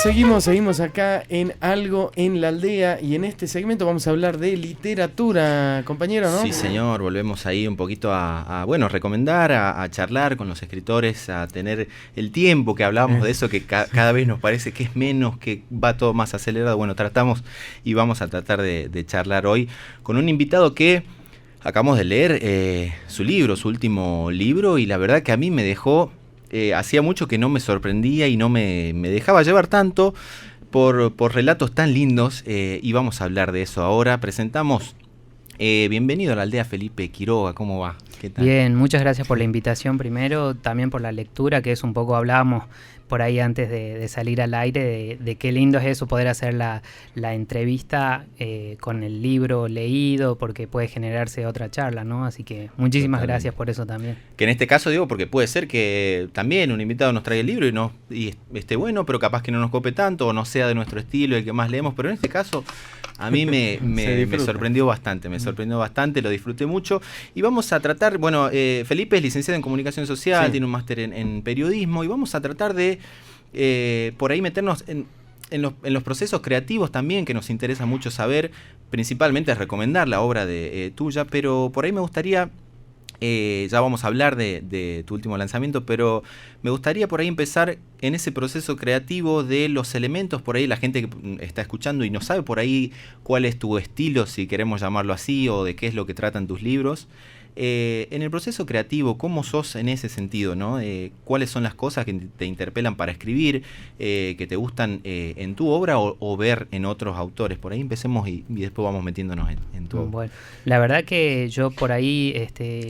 Seguimos acá en Algo en la Aldea y en este segmento vamos a hablar de literatura, compañero, ¿no? Sí, señor, volvemos ahí un poquito a recomendar, a charlar con los escritores, a tener el tiempo que hablábamos de eso, que cada vez nos parece que es menos, que va todo más acelerado. Bueno, tratamos y vamos a tratar de charlar hoy con un invitado que acabamos de leer su último libro, y la verdad que a mí me dejó... hacía mucho que no me sorprendía y no me dejaba llevar tanto por relatos tan lindos, y vamos a hablar de eso ahora. Presentamos, bienvenido a la aldea, Felipe Quiroga, ¿cómo va? ¿Qué tal? Bien, muchas gracias por la invitación primero, también por la lectura, que es un poco, hablábamos por ahí antes de salir al aire, de qué lindo es eso, poder hacer la entrevista con el libro leído, porque puede generarse otra charla, ¿no? Así que muchísimas gracias por eso también. Que en este caso digo, porque puede ser que también un invitado nos traiga el libro y esté bueno, pero capaz que no nos cope tanto, o no sea de nuestro estilo el que más leemos, pero en este caso a mí me sorprendió bastante, lo disfruté mucho. Y vamos a tratar, bueno, Felipe es licenciado en Comunicación Social, sí, tiene un máster en Periodismo, y vamos a tratar de por ahí meternos en los procesos creativos también, que nos interesa mucho saber. Principalmente es recomendar la obra tuya, pero por ahí me gustaría... ya vamos a hablar de tu último lanzamiento, pero me gustaría por ahí empezar en ese proceso creativo de los elementos. Por ahí la gente que está escuchando y no sabe por ahí cuál es tu estilo, si queremos llamarlo así, o de qué es lo que tratan tus libros. En el proceso creativo, ¿cómo sos en ese sentido, ¿no? ¿Cuáles son las cosas que te interpelan para escribir, que te gustan en tu obra o ver en otros autores? Por ahí empecemos y después vamos metiéndonos en tu obra. Bueno, la verdad que yo por ahí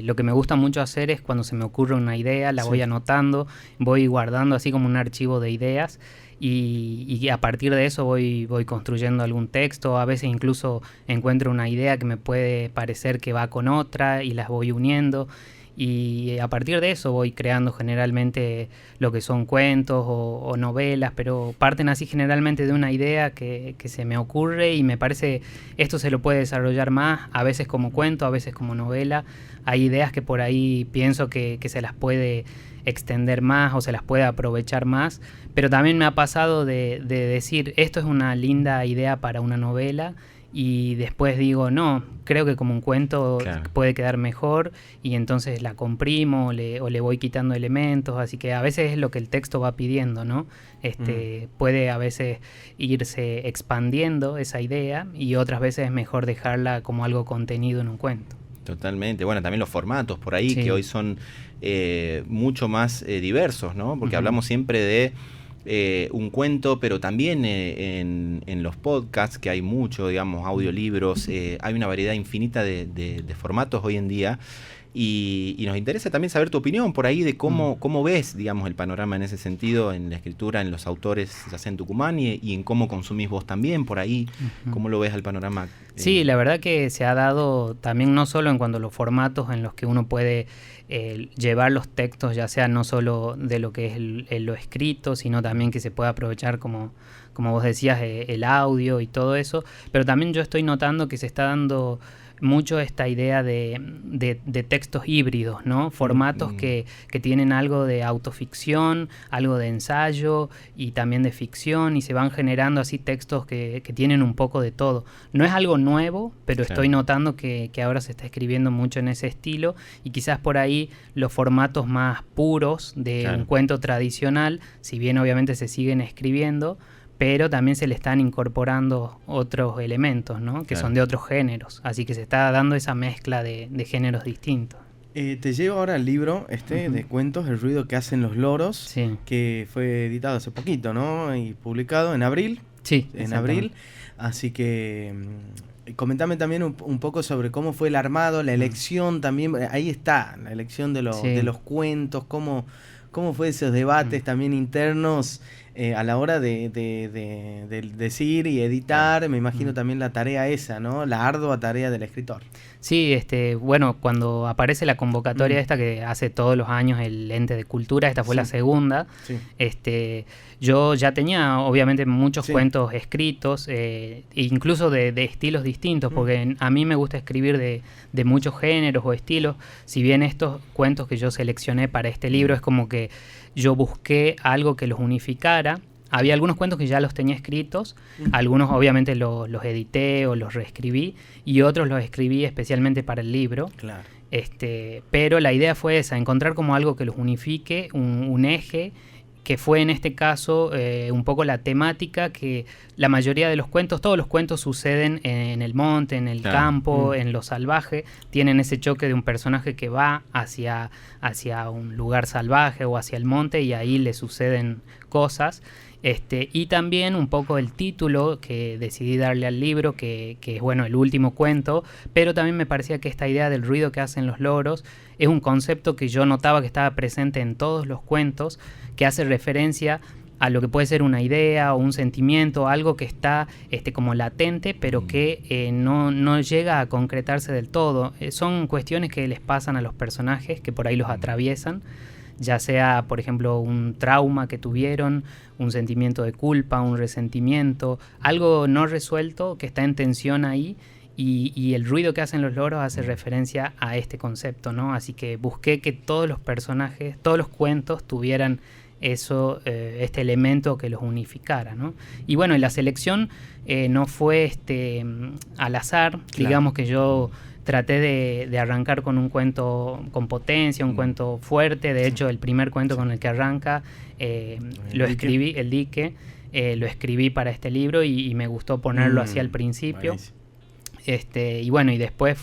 lo que me gusta mucho hacer es cuando se me ocurre una idea, la voy anotando, voy guardando así como un archivo de ideas. Y a partir de eso voy construyendo algún texto. A veces incluso encuentro una idea que me puede parecer que va con otra y las voy uniendo, y a partir de eso voy creando generalmente lo que son cuentos o novelas, pero parten así generalmente de una idea que se me ocurre y me parece esto se lo puede desarrollar más, a veces como cuento, a veces como novela. Hay ideas que por ahí pienso que se las puede extender más o se las puede aprovechar más, pero también me ha pasado de decir esto es una linda idea para una novela, y después digo no, creo que como un cuento puede quedar mejor, y entonces la comprimo o le voy quitando elementos. Así que a veces es lo que el texto va pidiendo, ¿no? Puede a veces irse expandiendo esa idea, y otras veces es mejor dejarla como algo contenido en un cuento. Totalmente. Bueno, también los formatos por ahí, que hoy son mucho más diversos, ¿no? Porque hablamos siempre de un cuento, pero también en los podcasts, que hay mucho, digamos, audiolibros, hay una variedad infinita de formatos hoy en día. Y nos interesa también saber tu opinión por ahí de cómo ves, digamos, el panorama en ese sentido, en la escritura, en los autores, ya sea en Tucumán, y en cómo consumís vos también por ahí, cómo lo ves al panorama. Sí, la verdad que se ha dado también no solo en cuanto a los formatos en los que uno puede llevar los textos, ya sea no solo de lo que es lo escrito, sino también que se puede aprovechar, como vos decías, el audio y todo eso, pero también yo estoy notando que se está dando mucho esta idea de textos híbridos, ¿no? Formatos que tienen algo de autoficción, algo de ensayo y también de ficción, y se van generando así textos que tienen un poco de todo. No es algo nuevo, pero estoy notando que ahora se está escribiendo mucho en ese estilo, y quizás por ahí los formatos más puros de un cuento tradicional, si bien obviamente se siguen escribiendo, pero también se le están incorporando otros elementos, ¿no? Que son de otros géneros. Así que se está dando esa mezcla de géneros distintos. Te llevo ahora el libro de cuentos, El ruido que hacen los loros, que fue editado hace poquito, ¿no? Y publicado en abril. Sí, en abril. Así que comentame también un poco sobre cómo fue el armado, la elección también. Ahí está, la elección de los cuentos, cómo fue esos debates también internos a la hora de decir y editar. Me imagino también la tarea esa, ¿no? La ardua tarea del escritor. Sí, bueno, cuando aparece la convocatoria esta que hace todos los años el Ente de Cultura, esta fue la segunda, yo ya tenía obviamente muchos cuentos escritos, incluso de estilos distintos, porque a mí me gusta escribir de muchos géneros o estilos. Si bien estos cuentos que yo seleccioné para este libro es como que yo busqué algo que los unificara, había algunos cuentos que ya los tenía escritos, algunos obviamente los edité o los reescribí, y otros los escribí especialmente para el libro. Claro. Pero la idea fue esa, encontrar como algo que los unifique, un eje, que fue en este caso un poco la temática que la mayoría de los cuentos, todos los cuentos suceden en el monte, en el campo, en lo salvaje, tienen ese choque de un personaje que va hacia un lugar salvaje o hacia el monte y ahí le suceden cosas. Y también un poco el título que decidí darle al libro, que es bueno, el último cuento, pero también me parecía que esta idea del ruido que hacen los loros es un concepto que yo notaba que estaba presente en todos los cuentos, que hace referencia a lo que puede ser una idea o un sentimiento, algo que está como latente, pero que no llega a concretarse del todo. Son cuestiones que les pasan a los personajes, que por ahí los atraviesan, ya sea, por ejemplo, un trauma que tuvieron, un sentimiento de culpa, un resentimiento, algo no resuelto que está en tensión ahí, y el ruido que hacen los loros hace referencia a este concepto, ¿no? Así que busqué que todos los personajes, todos los cuentos tuvieran eso, este elemento que los unificara, ¿no? Y bueno, la selección no fue al azar, claro. Digamos que yo traté de arrancar con un cuento con potencia, un cuento fuerte. De hecho, el primer cuento con el que arranca lo escribí, El Dique, lo escribí para este libro y me gustó ponerlo así al principio. Buenísimo. Y bueno, y después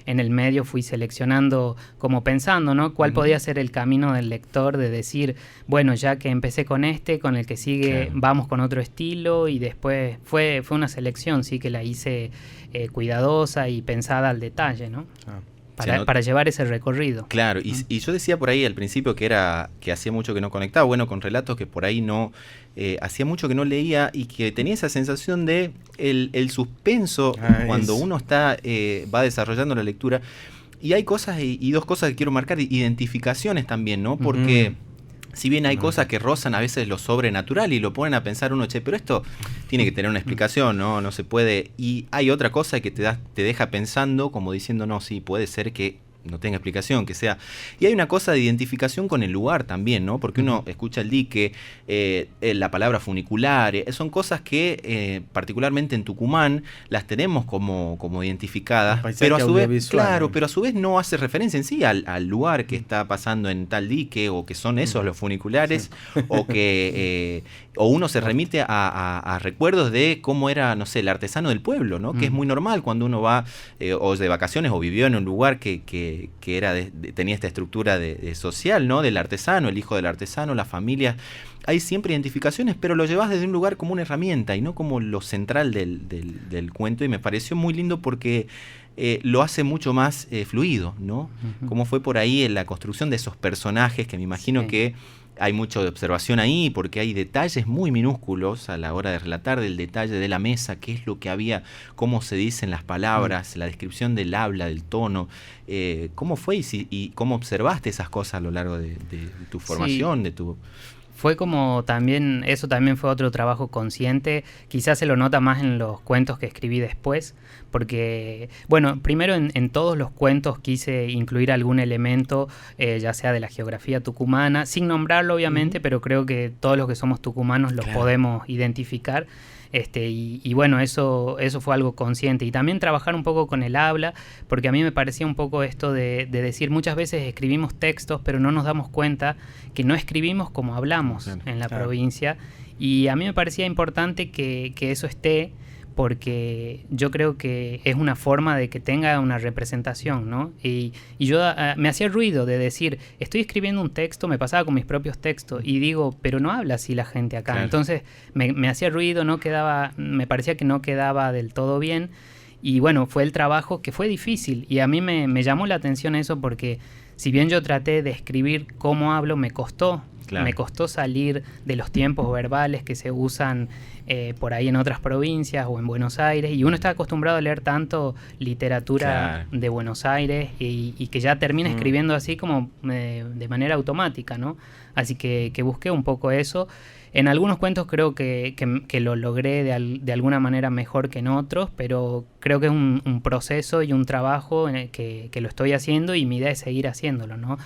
en el medio fui seleccionando, como pensando, ¿no? ¿Cuál podía ser el camino del lector de decir, bueno, ya que empecé con con el que sigue, claro, vamos con otro estilo? Y después fue una selección, sí, que la hice cuidadosa y pensada al detalle, ¿no? Para llevar ese recorrido. Claro, y yo decía por ahí al principio que hacía mucho que no conectaba, bueno, con relatos que por ahí no, hacía mucho que no leía y que tenía esa sensación de el suspenso cuando uno va desarrollando la lectura. Y hay cosas, y dos cosas que quiero marcar, identificaciones también, ¿no? Porque si bien hay cosas que rozan a veces lo sobrenatural y lo ponen a pensar uno, pero esto tiene que tener una explicación, no se puede. Y hay otra cosa que te deja pensando, como diciendo, no, sí, puede ser que no tenga explicación, que sea. Y hay una cosa de identificación con el lugar también, ¿no? Porque uno escucha el dique, la palabra funicular, son cosas que particularmente en Tucumán las tenemos como identificadas, pero a su vez, claro, pero a su vez no hace referencia en sí al lugar que está pasando en tal dique, o que son esos los funiculares, sí. O que o uno se remite a recuerdos de cómo era, no sé, el artesano del pueblo, ¿no? Que es muy normal cuando uno va o de vacaciones o vivió en un lugar que tenía esta estructura de social, ¿no? Del artesano, el hijo del artesano, la familia. Hay siempre identificaciones, pero lo llevas desde un lugar como una herramienta y no como lo central del cuento. Y me pareció muy lindo porque lo hace mucho más fluido, ¿no? Como fue por ahí en la construcción de esos personajes, que me imagino que hay mucho de observación ahí, porque hay detalles muy minúsculos a la hora de relatar, del detalle de la mesa, qué es lo que había, cómo se dicen las palabras, la descripción del habla, del tono. ¿Cómo fue y cómo observaste esas cosas a lo largo de tu formación, de tu...? Fue como también, eso también fue otro trabajo consciente, quizás se lo nota más en los cuentos que escribí después, porque, bueno, primero en todos los cuentos quise incluir algún elemento, ya sea de la geografía tucumana, sin nombrarlo obviamente, pero creo que todos los que somos tucumanos los podemos identificar. Y bueno, eso fue algo consciente. Y también trabajar un poco con el habla, porque a mí me parecía un poco esto de decir, muchas veces escribimos textos, pero no nos damos cuenta que no escribimos como hablamos en la provincia. Y a mí me parecía importante que eso esté, porque yo creo que es una forma de que tenga una representación, ¿no? Y yo me hacía ruido de decir, estoy escribiendo un texto, me pasaba con mis propios textos, y digo, pero no habla así la gente acá. Claro. Entonces me hacía ruido, me parecía que no quedaba del todo bien, y bueno, fue el trabajo que fue difícil, y a mí me llamó la atención eso, porque si bien yo traté de escribir cómo hablo, me costó. Claro. Me costó salir de los tiempos verbales que se usan por ahí en otras provincias o en Buenos Aires, y uno está acostumbrado a leer tanto literatura de Buenos Aires y que ya termina escribiendo así como de manera automática, ¿no? Así que busqué un poco eso. En algunos cuentos creo que lo logré de alguna manera mejor que en otros, pero creo que es un proceso y un trabajo que lo estoy haciendo, y mi idea es seguir haciéndolo, ¿no?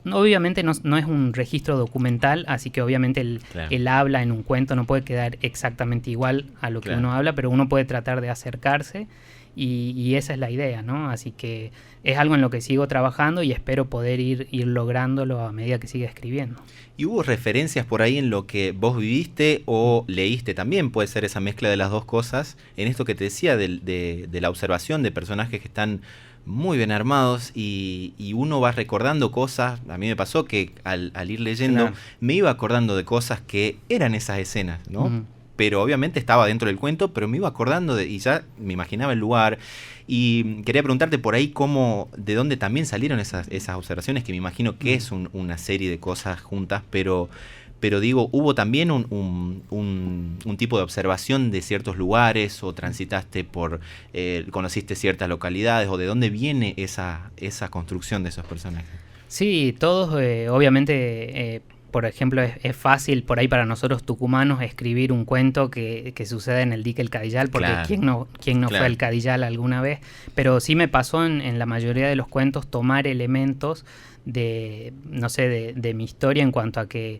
obviamente no es un registro documental, así que obviamente el habla en un cuento no puede quedar exactamente igual a lo que uno habla, pero uno puede tratar de acercarse y esa es la idea, ¿no? Así que es algo en lo que sigo trabajando y espero poder ir lográndolo a medida que siga escribiendo. ¿Y hubo referencias por ahí en lo que vos viviste o leíste también? Puede ser esa mezcla de las dos cosas, en esto que te decía de la observación de personajes que están muy bien armados y uno va recordando cosas. A mí me pasó que al ir leyendo me iba acordando de cosas que eran esas escenas, ¿no? Uh-huh. Pero obviamente estaba dentro del cuento, pero me iba acordando y ya me imaginaba el lugar. Y quería preguntarte por ahí de dónde también salieron esas observaciones, que me imagino que es una serie de cosas juntas, pero digo, ¿hubo también un tipo de observación de ciertos lugares o transitaste conociste ciertas localidades o de dónde viene esa construcción de esos personajes? Sí, todos obviamente... por ejemplo, es fácil por ahí para nosotros tucumanos escribir un cuento que sucede en el dique El Cadillal, porque ¿quién no fue al Cadillal alguna vez? Pero sí me pasó en la mayoría de los cuentos tomar elementos de mi historia en cuanto a que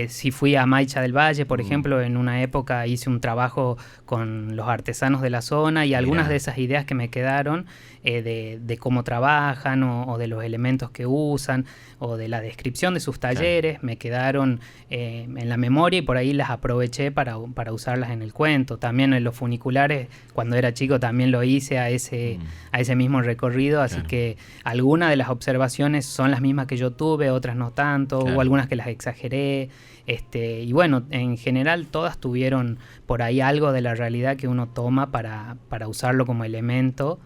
si fui a Maicha del Valle, por ejemplo, en una época hice un trabajo con los artesanos de la zona y algunas de esas ideas que me quedaron de cómo trabajan o de los elementos que usan o de la descripción de sus talleres me quedaron en la memoria y por ahí las aproveché para usarlas en el cuento. También en los funiculares, cuando era chico, también lo hice a ese mismo recorrido, así que algunas de las observaciones son las mismas que yo tuve, otras no tanto, o algunas que las exageré. Y bueno, en general todas tuvieron por ahí algo de la realidad que uno toma para usarlo como elemento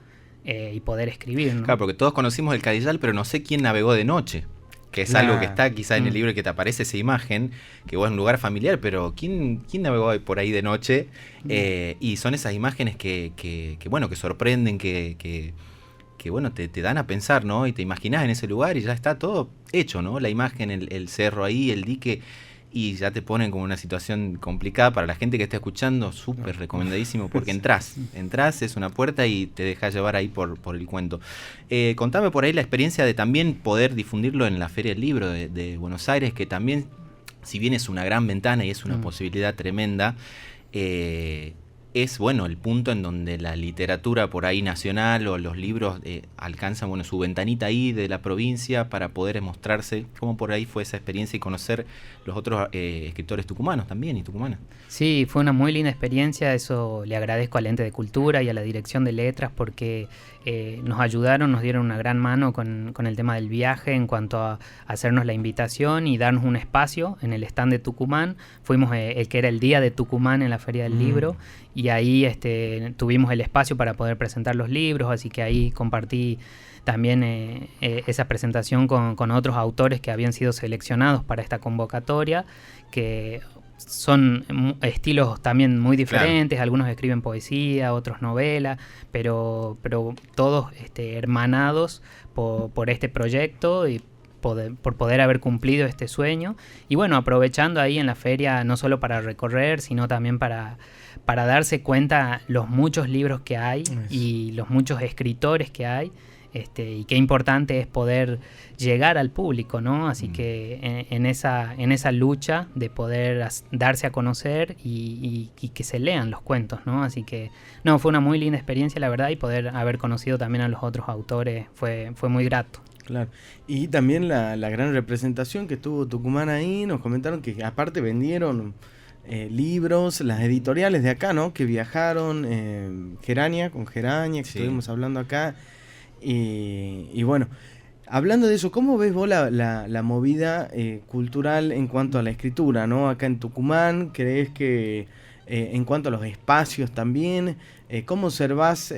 y poder escribir, ¿no? Claro, porque todos conocimos el Cadillal, pero no sé quién navegó de noche, que es algo que está quizá en el libro que te aparece esa imagen, que vos es un lugar familiar, pero ¿quién navegó por ahí de noche? Y son esas imágenes que sorprenden, que bueno, te dan a pensar, ¿no? Y te imaginás en ese lugar y ya está todo hecho, ¿no? La imagen, el cerro ahí, el dique, y ya te ponen como una situación complicada para la gente que está escuchando, súper recomendadísimo, porque entrás, es una puerta y te dejas llevar ahí por el cuento. Contame por ahí la experiencia de también poder difundirlo en la Feria del Libro de Buenos Aires, que también, si bien es una gran ventana y es una posibilidad tremenda, es el punto en donde la literatura por ahí nacional o los libros alcanzan su ventanita ahí de la provincia para poder mostrarse. ¿Cómo por ahí fue esa experiencia y conocer los otros escritores tucumanos también y tucumanas? Sí, fue una muy linda experiencia, eso le agradezco al Ente de Cultura y a la Dirección de Letras porque nos ayudaron, nos dieron una gran mano con el tema del viaje en cuanto a hacernos la invitación y darnos un espacio en el stand de Tucumán. Fuimos el que era el día de Tucumán en la Feria del Libro y ahí tuvimos el espacio para poder presentar los libros, así que ahí compartí también esa presentación con otros autores que habían sido seleccionados para esta convocatoria, que son estilos también muy diferentes, algunos escriben poesía, otros novela, pero todos hermanados por este proyecto y por poder haber cumplido este sueño. Y bueno, aprovechando ahí en la feria no solo para recorrer, sino también para darse cuenta los muchos libros que hay y los muchos escritores que hay. Y qué importante es poder llegar al público, ¿no? Así que en esa lucha de poder darse a conocer y que se lean los cuentos, ¿no? Así que fue una muy linda experiencia, la verdad, y poder haber conocido también a los otros autores fue muy grato. Claro, y también la gran representación que tuvo Tucumán ahí, nos comentaron que aparte vendieron libros, las editoriales de acá, ¿no? Que viajaron, Gerania, que estuvimos hablando acá. Y bueno, hablando de eso, ¿cómo ves vos la movida cultural en cuanto a la escritura, ¿no? Acá en Tucumán, ¿crees que en cuanto a los espacios también, cómo observás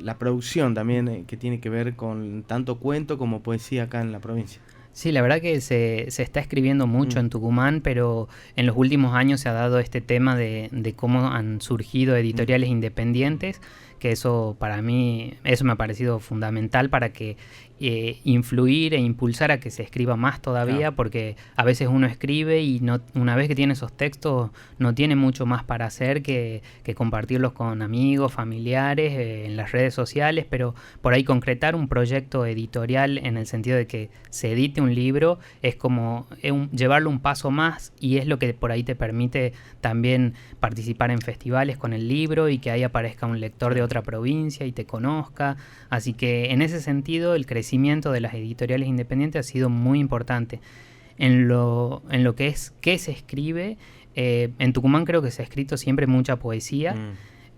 la producción también que tiene que ver con tanto cuento como poesía acá en la provincia? Sí, la verdad que se está escribiendo mucho en Tucumán, pero en los últimos años se ha dado este tema de cómo han surgido editoriales independientes que eso para mí, eso me ha parecido fundamental para que influir e impulsar a que se escriba más todavía, claro. Porque a veces uno escribe y no, una vez que tiene esos textos no tiene mucho más para hacer que compartirlos con amigos, familiares, en las redes sociales, pero por ahí concretar un proyecto editorial en el sentido de que se edite un libro es como llevarlo un paso más, y es lo que por ahí te permite también participar en festivales con el libro y que ahí aparezca un lector de otra provincia y te conozca. Así que en ese sentido el crecimiento de las editoriales independientes ha sido muy importante. En lo que es qué se escribe, en Tucumán creo que se ha escrito siempre mucha poesía,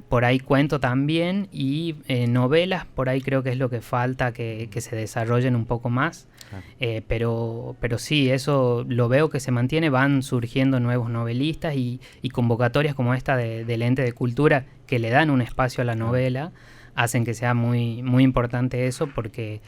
por ahí cuento también, y novelas por ahí creo que es lo que falta que se desarrollen un poco más. Pero sí, eso lo veo que se mantiene, van surgiendo nuevos novelistas y convocatorias como esta del Ente de Cultura que le dan un espacio a la novela, hacen que sea muy, muy importante eso, porque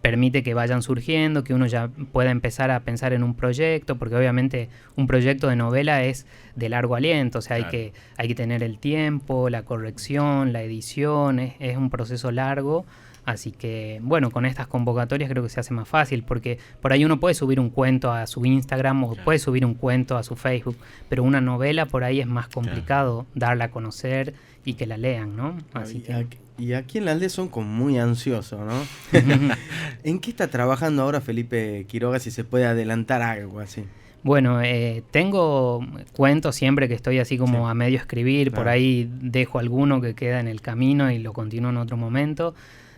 permite que vayan surgiendo, que uno ya pueda empezar a pensar en un proyecto, porque obviamente un proyecto de novela es de largo aliento, o sea, claro. hay que tener el tiempo, la corrección, la edición, es un proceso largo. Así que, bueno, con estas convocatorias creo que se hace más fácil, porque por ahí uno puede subir un cuento a su Instagram o claro. puede subir un cuento a su Facebook, pero una novela por ahí es más complicado claro. darla a conocer y que la lean, ¿no? Así y aquí en la aldea son como muy ansiosos, ¿no? ¿En qué está trabajando ahora Felipe Quiroga, si se puede adelantar algo así? Bueno, tengo cuentos siempre que estoy así como a medio escribir, claro. Por ahí dejo alguno que queda en el camino y lo continúo en otro momento.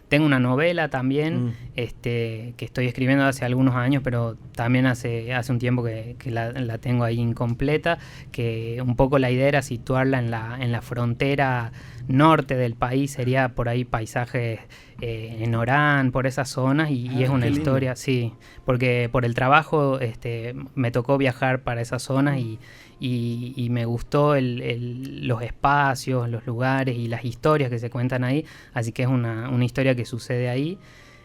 Tengo una novela también que estoy escribiendo hace algunos años, pero también hace un tiempo que la tengo ahí incompleta, que un poco la idea era situarla en la frontera norte del país, sería por ahí paisajes en Orán, por esas zonas, y es una historia, sí, porque por el trabajo me tocó viajar para esas zonas y me gustó los espacios, los lugares y las historias que se cuentan ahí, así que es una historia que sucede ahí.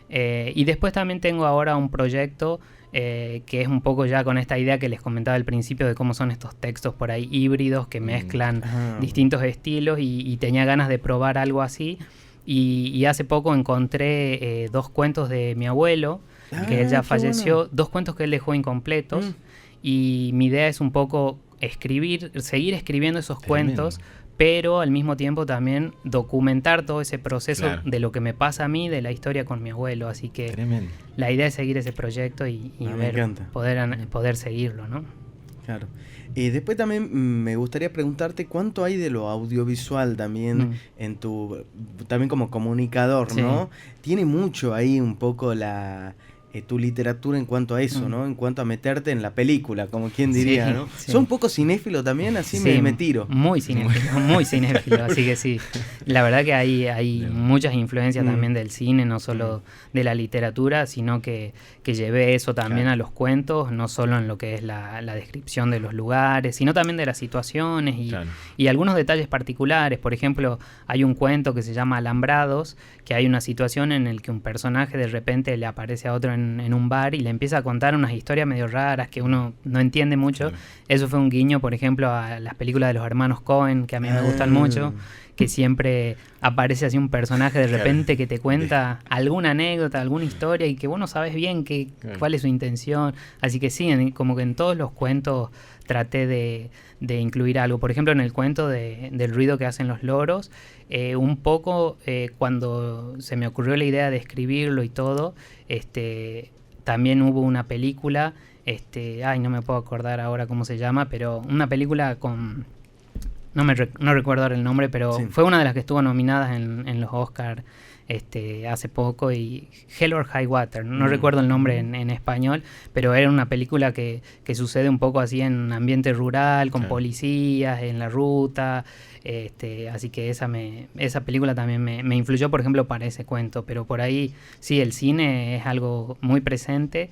Y después también tengo ahora un proyecto que es un poco ya con esta idea que les comentaba al principio de cómo son estos textos por ahí híbridos que mezclan distintos estilos, y tenía ganas de probar algo así, y hace poco encontré 2 cuentos de mi abuelo, que él ya falleció, bueno. 2 cuentos que él dejó incompletos, y mi idea es un poco seguir escribiendo esos cuentos, pero al mismo tiempo también documentar todo ese proceso claro. de lo que me pasa a mí, de la historia con mi abuelo. Así que la idea es seguir ese proyecto y poder seguirlo, ¿no? Claro. Y después también me gustaría preguntarte cuánto hay de lo audiovisual también en también como comunicador, sí. ¿no? Tiene mucho ahí un poco tu literatura en cuanto a eso, ¿no? En cuanto a meterte en la película, como quien diría, sí, ¿no? Sí. ¿Sos un poco cinéfilo también? Así sí, me tiro. Muy cinéfilo, así que sí. La verdad que hay muchas influencias también del cine, no solo de la literatura, sino que llevé eso también a los cuentos, no solo en lo que es la descripción de los lugares, sino también de las situaciones y algunos detalles particulares. Por ejemplo, hay un cuento que se llama Alambrados, que hay una situación en la que un personaje de repente le aparece a otro en un bar y le empieza a contar unas historias medio raras que uno no entiende mucho. Eso fue un guiño, por ejemplo, a las películas de los hermanos Coen, que a mí me gustan mucho, que siempre aparece así un personaje de repente que te cuenta alguna anécdota, alguna historia, y que vos no sabes bien cuál es su intención. Así que sí, como que en todos los cuentos traté de incluir algo. Por ejemplo, en el cuento del ruido que hacen los loros, un poco cuando se me ocurrió la idea de escribirlo y todo, también hubo una película, no me puedo acordar ahora cómo se llama, pero una película con... No recuerdo ahora el nombre, pero fue una de las que estuvo nominadas en los Oscars hace poco, y Hell or High Water, no recuerdo el nombre en español, pero era una película que sucede un poco así en ambiente rural, con policías en la ruta, así que esa película también me influyó, por ejemplo, para ese cuento. Pero por ahí sí, el cine es algo muy presente.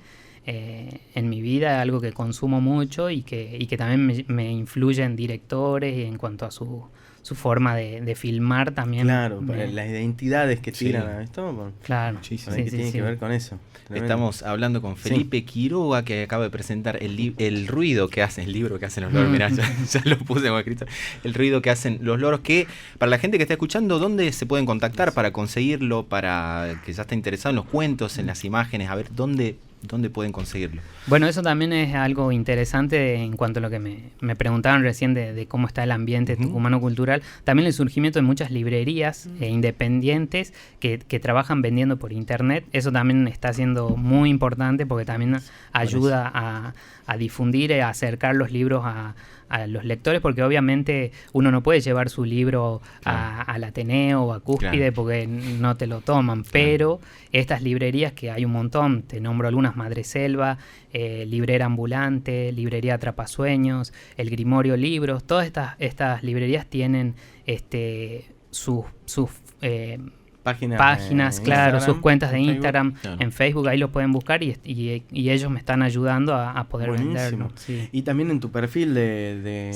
en mi vida, algo que consumo mucho y que también me influye en directores y en cuanto a su forma de filmar también. Claro, las identidades que tiran a esto. Claro, que tiene que ver con eso. Estamos hablando con Felipe Quiroga, que acaba de presentar el ruido que hacen, el libro que hacen los loros. Mirá, ya lo puse como escrito. El ruido que hacen los loros, que para la gente que está escuchando, ¿dónde se pueden contactar para conseguirlo? Para que ya está interesado en los cuentos, en las imágenes, a ver, ¿dónde pueden conseguirlo? Bueno, eso también es algo interesante en cuanto a lo que me preguntaban recién de cómo está el ambiente tucumano cultural. También el surgimiento de muchas librerías independientes que trabajan vendiendo por internet. Eso también está siendo muy importante porque también ayuda a difundir y a acercar los libros a los lectores, porque obviamente uno no puede llevar su libro al Ateneo o a Cúspide porque no te lo toman, pero estas librerías, que hay un montón, te nombro algunas: Madreselva, Librera Ambulante, Librería Atrapasueños, El Grimorio Libros, todas estas librerías tienen sus páginas, claro, sus cuentas de Instagram, en Facebook, ahí lo pueden buscar y ellos me están ayudando a poder venderlo. Sí. Y también en tu perfil de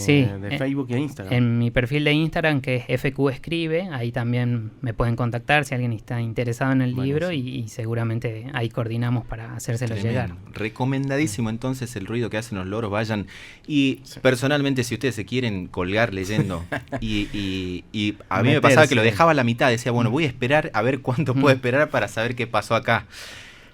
Facebook e Instagram. En mi perfil de Instagram, que es FQ Escribe, ahí también me pueden contactar si alguien está interesado en el libro y seguramente ahí coordinamos para hacérselo llegar. Recomendadísimo entonces El ruido que hacen los loros, vayan. Y personalmente, si ustedes se quieren colgar leyendo, y a mí me pasaba que lo dejaba a la mitad, decía, bueno, voy a esperar a ver cuánto puedo esperar para saber qué pasó acá.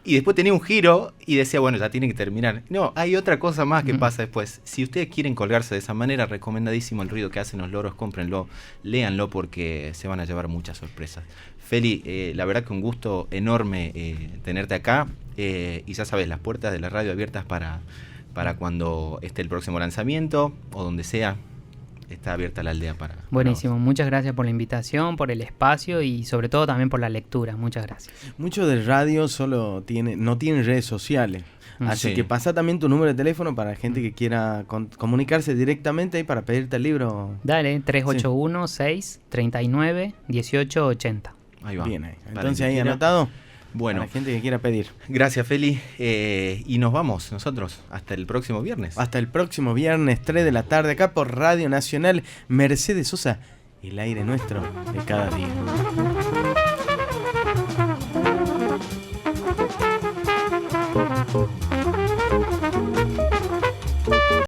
Y después tenía un giro y decía, bueno, ya tiene que terminar. No, hay otra cosa más que pasa después. Si ustedes quieren colgarse de esa manera, recomendadísimo El ruido que hacen los loros, cómprenlo, léanlo, porque se van a llevar muchas sorpresas. Feli, la verdad que un gusto enorme tenerte acá, y ya sabes, las puertas de la radio abiertas para cuando esté el próximo lanzamiento o donde sea. Está abierta la aldea para... Buenísimo, muchas gracias por la invitación, por el espacio y sobre todo también por la lectura. Muchas gracias. Mucho de radio no tiene redes sociales. Así que pasa también tu número de teléfono para la gente que quiera comunicarse directamente ahí para pedirte el libro. Dale, 381-639-1880. Ahí va. Bien, entonces ahí anotado. Bueno, para la gente que quiera pedir. Gracias, Feli. Y nos vamos nosotros hasta el próximo viernes. Hasta el próximo viernes, 3 de la tarde, acá por Radio Nacional. Mercedes Sosa, el aire nuestro de cada día.